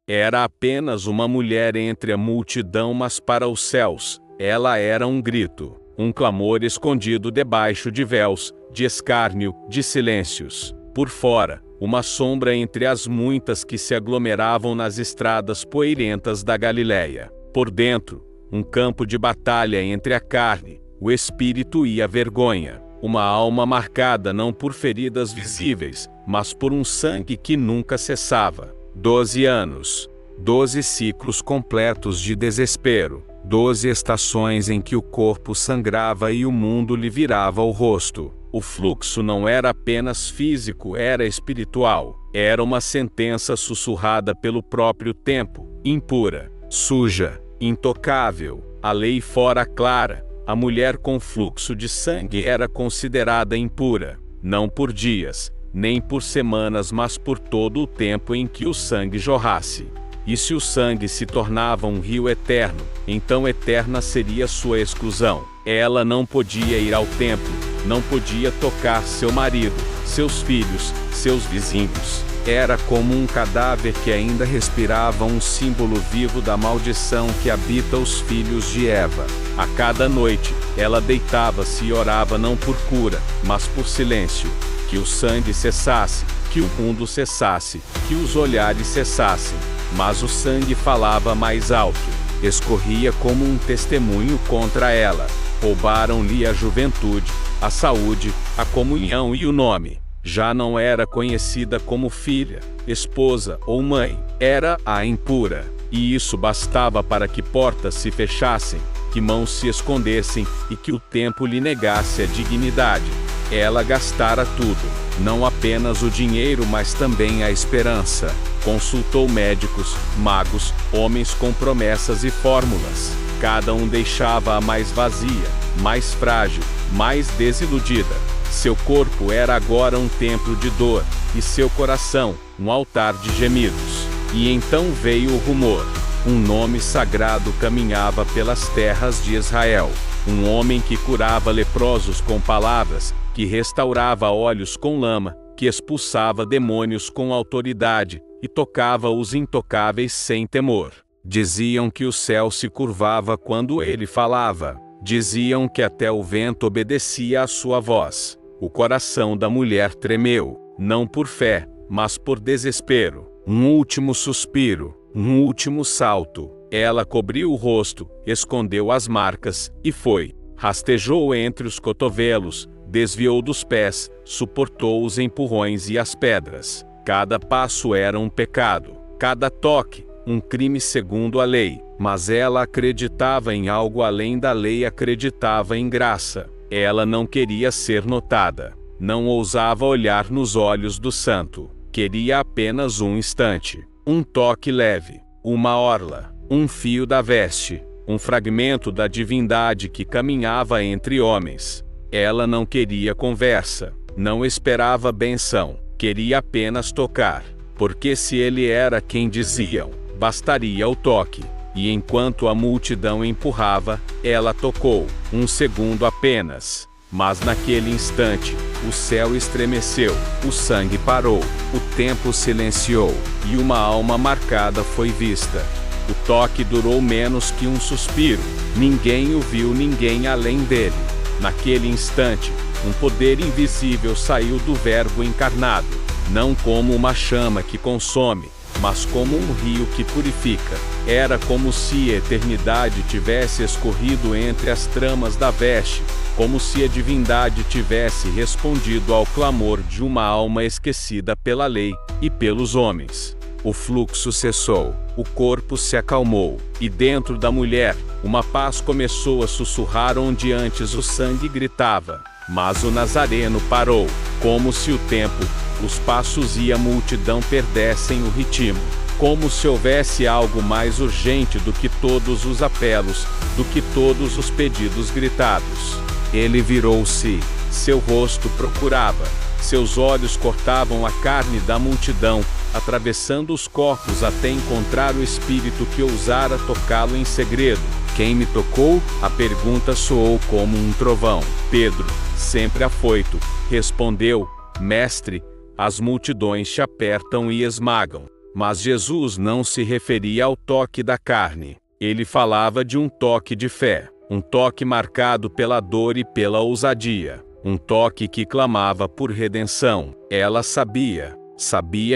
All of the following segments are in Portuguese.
Era apenas uma mulher entre a multidão, mas para os céus, ela era um grito, um clamor escondido debaixo de véus, de escárnio, de silêncios. Por fora, uma sombra entre as muitas que se aglomeravam nas estradas poeirentas da Galiléia. Por dentro, um campo de batalha entre a carne, o espírito e a vergonha. Uma alma marcada não por feridas visíveis, mas por um sangue que nunca cessava. 12 anos. 12 ciclos completos de desespero. 12 estações em que o corpo sangrava e o mundo lhe virava o rosto. O fluxo não era apenas físico, era espiritual. Era uma sentença sussurrada pelo próprio tempo, impura, suja, intocável. A lei fora clara. A mulher com fluxo de sangue era considerada impura, não por dias, nem por semanas, mas por todo o tempo em que o sangue jorrasse. E se o sangue se tornava um rio eterno, então eterna seria sua exclusão. Ela não podia ir ao templo, não podia tocar seu marido, seus filhos, seus vizinhos. Era como um cadáver que ainda respirava, um símbolo vivo da maldição que habita os filhos de Eva. A cada noite, ela deitava-se e orava não por cura, mas por silêncio. Que o sangue cessasse, que o mundo cessasse, que os olhares cessassem. Mas o sangue falava mais alto, escorria como um testemunho contra ela. Roubaram-lhe a juventude, a saúde, a comunhão e o nome. Já não era conhecida como filha, esposa ou mãe. Era a impura. E isso bastava para que portas se fechassem, que mãos se escondessem e que o tempo lhe negasse a dignidade. Ela gastara tudo, não apenas o dinheiro, mas também a esperança. Consultou médicos, magos, homens com promessas e fórmulas. Cada um deixava-a mais vazia, mais frágil, mais desiludida. Seu corpo era agora um templo de dor, e seu coração, um altar de gemidos. E então veio o rumor. Um nome sagrado caminhava pelas terras de Israel. Um homem que curava leprosos com palavras, que restaurava olhos com lama, que expulsava demônios com autoridade, e tocava os intocáveis sem temor. Diziam que o céu se curvava quando ele falava. Diziam que até o vento obedecia à sua voz. O coração da mulher tremeu, não por fé, mas por desespero. Um último suspiro, um último salto. Ela cobriu o rosto, escondeu as marcas, e foi. Rastejou entre os cotovelos, desviou dos pés, suportou os empurrões e as pedras. Cada passo era um pecado, cada toque, um crime segundo a lei. Mas ela acreditava em algo além da lei, acreditava em graça. Ela não queria ser notada. Não ousava olhar nos olhos do santo. Queria apenas um instante. Um toque leve. Uma orla. Um fio da veste. Um fragmento da divindade que caminhava entre homens. Ela não queria conversa. Não esperava benção. Queria apenas tocar. Porque se ele era quem diziam, bastaria o toque. E enquanto a multidão empurrava, ela tocou. Um segundo apenas. Mas naquele instante, o céu estremeceu, o sangue parou, o tempo silenciou, e uma alma marcada foi vista. O toque durou menos que um suspiro. Ninguém o viu, ninguém além dele. Naquele instante, um poder invisível saiu do Verbo encarnado, não como uma chama que consome, mas como um rio que purifica. Era como se a eternidade tivesse escorrido entre as tramas da veste, como se a divindade tivesse respondido ao clamor de uma alma esquecida pela lei e pelos homens. O fluxo cessou, o corpo se acalmou, e dentro da mulher, uma paz começou a sussurrar onde antes o sangue gritava. Mas o Nazareno parou, como se o tempo, os passos e a multidão perdessem o ritmo. Como se houvesse algo mais urgente do que todos os apelos, do que todos os pedidos gritados. Ele virou-se, seu rosto procurava, seus olhos cortavam a carne da multidão, atravessando os corpos até encontrar o espírito que ousara tocá-lo em segredo. Quem me tocou? A pergunta soou como um trovão. Pedro, sempre afoito, respondeu: Mestre, as multidões te apertam e esmagam. Mas Jesus não se referia ao toque da carne. Ele falava de um toque de fé, um toque marcado pela dor e pela ousadia, um toque que clamava por redenção. Ela sabia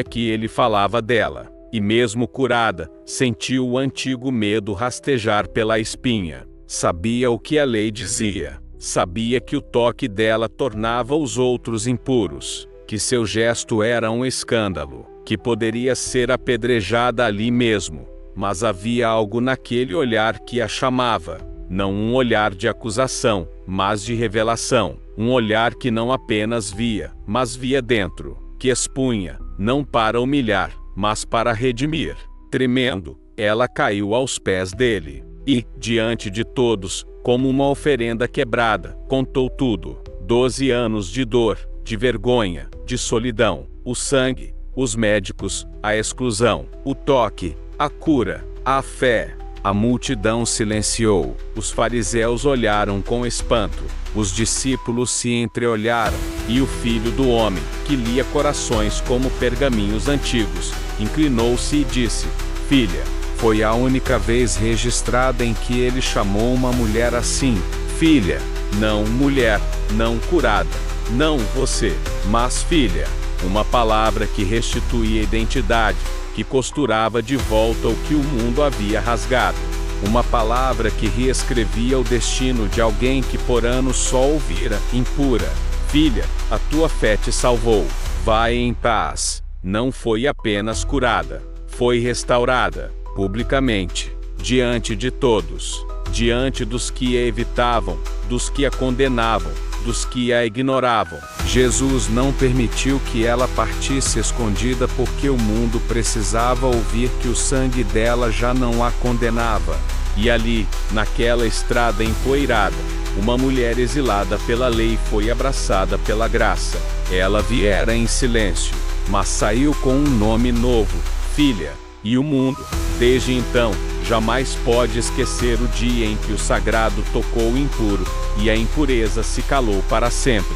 que ele falava dela, e mesmo curada, sentiu o antigo medo rastejar pela espinha. Sabia o que a lei dizia, sabia que o toque dela tornava os outros impuros, que seu gesto era um escândalo, que poderia ser apedrejada ali mesmo. Mas havia algo naquele olhar que a chamava, não um olhar de acusação, mas de revelação, um olhar que não apenas via, mas via dentro, que expunha, não para humilhar, mas para redimir. Tremendo, ela caiu aos pés dele, e, diante de todos, como uma oferenda quebrada, contou tudo: 12 anos de dor, de vergonha, de solidão, o sangue, os médicos, a exclusão, o toque, a cura, a fé. A multidão silenciou. Os fariseus olharam com espanto. Os discípulos se entreolharam. E o Filho do Homem, que lia corações como pergaminhos antigos, inclinou-se e disse: Filha, foi a única vez registrada em que ele chamou uma mulher assim. Filha, não mulher, não curada, não você, mas filha. Uma palavra que restituía identidade, que costurava de volta o que o mundo havia rasgado. Uma palavra que reescrevia o destino de alguém que por anos só ouvira: impura. Filha, a tua fé te salvou. Vai em paz. Não foi apenas curada, foi restaurada, publicamente, diante de todos, diante dos que a evitavam, dos que a condenavam, dos que a ignoravam. Jesus não permitiu que ela partisse escondida porque o mundo precisava ouvir que o sangue dela já não a condenava. E ali, naquela estrada empoeirada, uma mulher exilada pela lei foi abraçada pela graça. Ela viera em silêncio, mas saiu com um nome novo: Filha. E o mundo, desde então, jamais pode esquecer o dia em que o sagrado tocou o impuro, e a impureza se calou para sempre.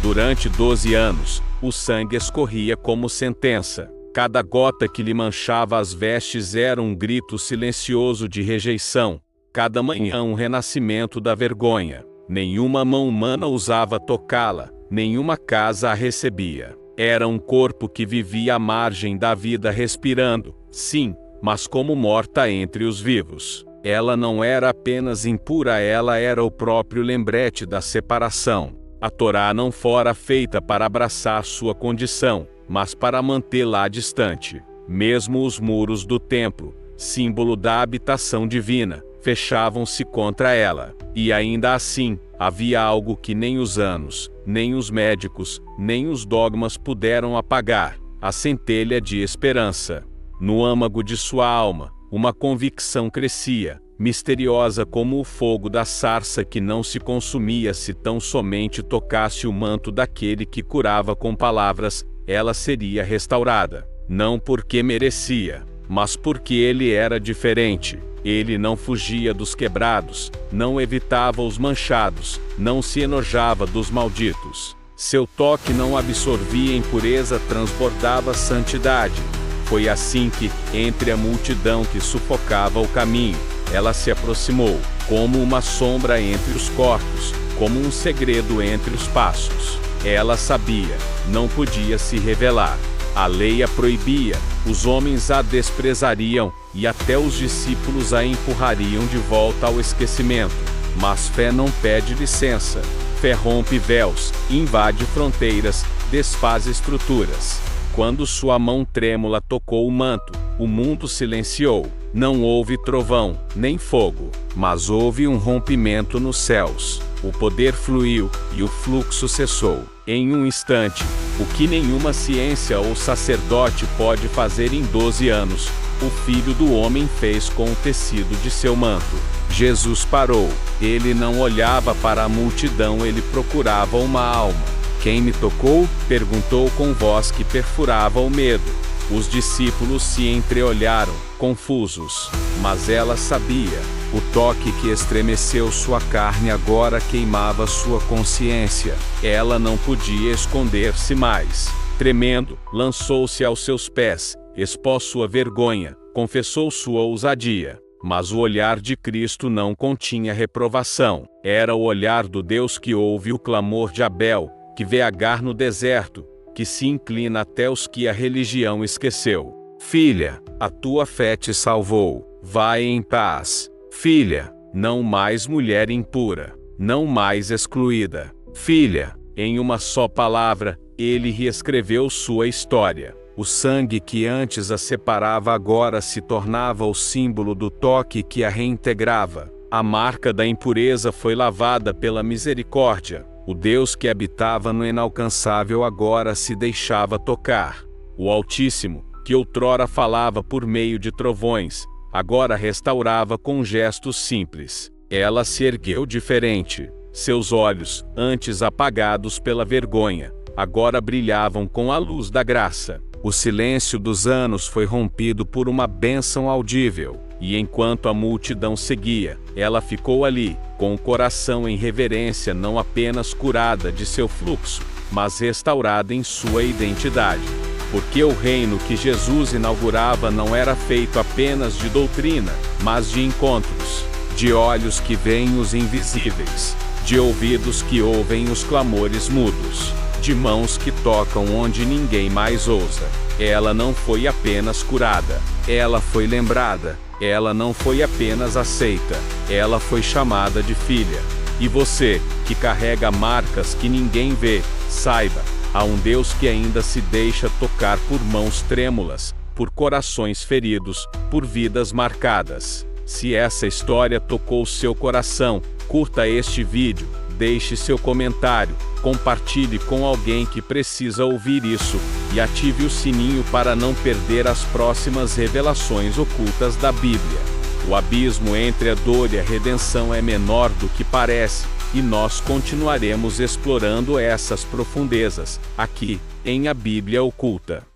Durante 12 anos, o sangue escorria como sentença. Cada gota que lhe manchava as vestes era um grito silencioso de rejeição. Cada manhã um renascimento da vergonha. Nenhuma mão humana ousava tocá-la, nenhuma casa a recebia. Era um corpo que vivia à margem da vida respirando, sim, mas como morta entre os vivos. Ela não era apenas impura, ela era o próprio lembrete da separação. A Torá não fora feita para abraçar sua condição, mas para mantê-la distante. Mesmo os muros do templo, símbolo da habitação divina, fechavam-se contra ela. E ainda assim, havia algo que nem os anos, nem os médicos, nem os dogmas puderam apagar: a centelha de esperança. No âmago de sua alma, uma convicção crescia, misteriosa como o fogo da sarça que não se consumia se tão somente tocasse o manto daquele que curava com palavras. Ela seria restaurada, não porque merecia, mas porque ele era diferente. Ele não fugia dos quebrados, não evitava os manchados, não se enojava dos malditos. Seu toque não absorvia impureza, transbordava santidade. Foi assim que, entre a multidão que sufocava o caminho, ela se aproximou, como uma sombra entre os corpos, como um segredo entre os passos. Ela sabia, não podia se revelar. A lei a proibia, os homens a desprezariam, e até os discípulos a empurrariam de volta ao esquecimento. Mas fé não pede licença. Fé rompe véus, invade fronteiras, desfaz estruturas. Quando sua mão trêmula tocou o manto, o mundo silenciou. Não houve trovão, nem fogo, mas houve um rompimento nos céus. O poder fluiu, e o fluxo cessou. Em um instante, o que nenhuma ciência ou sacerdote pode fazer em 12 anos, o Filho do Homem fez com o tecido de seu manto. Jesus parou. Ele não olhava para a multidão, ele procurava uma alma. Quem me tocou? Perguntou com voz que perfurava o medo. Os discípulos se entreolharam, confusos, mas ela sabia. O toque que estremeceu sua carne agora queimava sua consciência. Ela não podia esconder-se mais. Tremendo, lançou-se aos seus pés, expôs sua vergonha, confessou sua ousadia. Mas o olhar de Cristo não continha reprovação. Era o olhar do Deus que ouve o clamor de Abel, que vê Agar no deserto, que se inclina até os que a religião esqueceu. Filha, a tua fé te salvou. Vai em paz. Filha, não mais mulher impura, não mais excluída. Filha, em uma só palavra, ele reescreveu sua história. O sangue que antes a separava agora se tornava o símbolo do toque que a reintegrava. A marca da impureza foi lavada pela misericórdia. O Deus que habitava no inalcançável agora se deixava tocar. O Altíssimo, que outrora falava por meio de trovões, agora restaurava com gestos simples. Ela se ergueu diferente. Seus olhos, antes apagados pela vergonha, agora brilhavam com a luz da graça. O silêncio dos anos foi rompido por uma bênção audível, e enquanto a multidão seguia, ela ficou ali, com o coração em reverência, não apenas curada de seu fluxo, mas restaurada em sua identidade. Porque o reino que Jesus inaugurava não era feito apenas de doutrina, mas de encontros, de olhos que veem os invisíveis, de ouvidos que ouvem os clamores mudos, de mãos que tocam onde ninguém mais ousa. Ela não foi apenas curada, ela foi lembrada. Ela não foi apenas aceita, ela foi chamada de filha. E você, que carrega marcas que ninguém vê, saiba, há um Deus que ainda se deixa tocar por mãos trêmulas, por corações feridos, por vidas marcadas. Se essa história tocou seu coração, curta este vídeo, deixe seu comentário, compartilhe com alguém que precisa ouvir isso, e ative o sininho para não perder as próximas revelações ocultas da Bíblia. O abismo entre a dor e a redenção é menor do que parece, e nós continuaremos explorando essas profundezas, aqui, em A Bíblia Oculta.